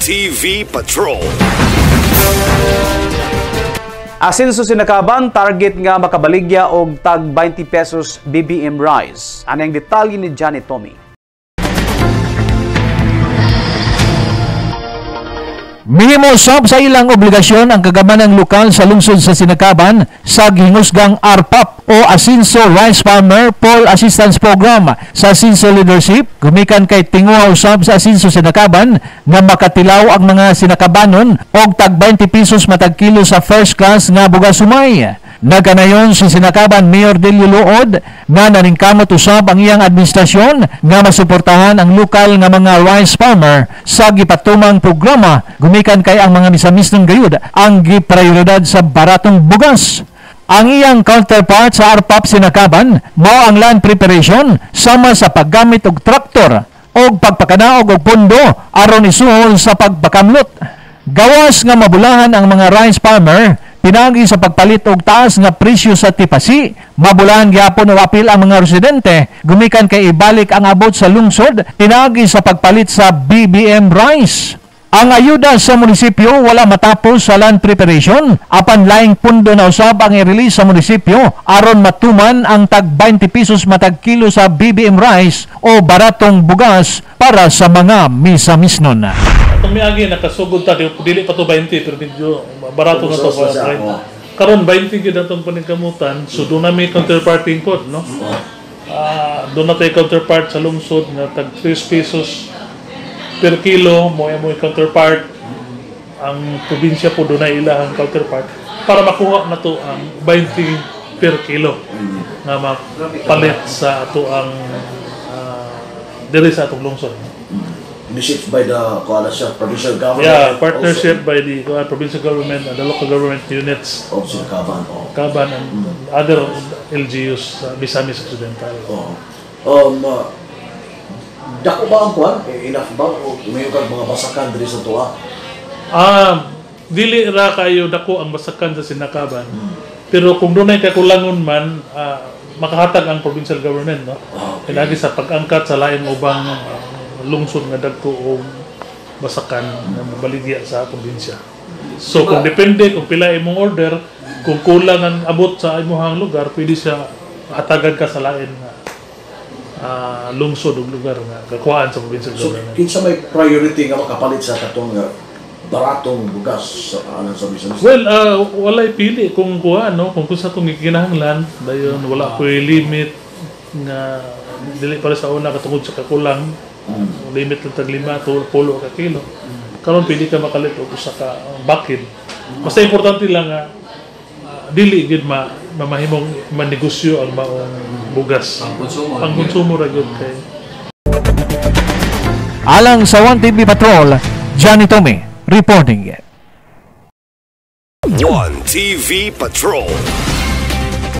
TV Patrol. Asinso sinakaban, target nga makabaligya og tag 20 pesos BBM rice. Anong detalye ni Johnny Tommy? Mihimo sab sa ilang obligasyon ang kagamanang lokal sa lungsod sa Sinakaban sa gihingusgang ARPAP o Asinso Rice Farmer Poll Assistance Program sa Asinso Leadership. Gumikan kay tinguha usab sa Asinso Sinakaban nga makatilaw ang mga Sinakabanon og tag 20 pesos matag kilo sa first class nga bugas sumay. Nagkanayon si Sinakaban Mayor Delio Luod nga naningkamot usab ang iyang administrasyon nga masuportahan ang lokal nga mga rice farmer sa gipatumang programa gumikan kay ang mga misamisnong gayud ang giprioridad sa baratong bugas. Ang iyang counterpart sa ARPAP Sinakaban mao ang land preparation sama sa paggamit og traktor og pagpakanaog og pondo aron isuhol sa pagpakamlot. Gawas nga mabulahan ang mga rice farmer pinagi sa pagpalit og taas nga presyo sa tipasi, mabulahan gyapon og apil ang mga residente gumikan kay ibalik ang abot sa lungsod pinagi sa pagpalit sa BBM rice. Ang ayuda sa munisipyo wala matapos sa land preparation, apan laing pundo na usab ang i-release sa munisipyo aron matuman ang tag 20 pesos matag kilo sa BBM rice o baratong bugas para sa mga misamisnon. Itong miagi nakasugod ta dili pa to 20 pero medyo barato na to karon 20 gyud atong paningkamutan, so do na may counterparting code, no? Do na tay counterpart sa lungsod nga tag 3 pesos per kilo mo counterpart. Ang probinsya po do na ilahang counterpart para makuha na to ang 20 per kilo nga mapalit sa ato ang diri sa atong lungsod. Initiated by the provincial government. Yeah, partnership by the provincial government and the local government units of Sinakaban. Kaban and other LGUs sa Misamis Occidental. Dako ba ang kuwan? Enough ba? Umayo kag mga basakan diri sa tuwa? Dili ra kayo dako ang basakan sa Sinakaban. Pero kung dunay kakulangon man, makahatag ang provincial government, no? Pinagi sa pag-angkat sa laing ubang lungsod nga dagko o basakan na mabaligya sa probinsya. So kung depende kung pila imong order, kung kulang ang abot sa imong lugar, pwede siya hatagan ka sa lain nga lungsod o lugar nga kakuhaan sa provincial government. So kinsa may priority nga makapalit sa katong baratong bugas sa anan sa business? Well, walay pili kung kuha, no? Kung sa itong kinahanglan, dayon wala ko limit nga dili para sa una katungod sa kakulang. Limit lang tag 5 10 ka kilo. Karon pwede ka makalit og usa ka bakid. Basta importante lang nga dili gid mamahimong manegosyo ang maong bugas. Ang konsumo ra gyud kay. Alang sa 1TV Patrol, Johnny Tommy reporting. 1TV Patrol.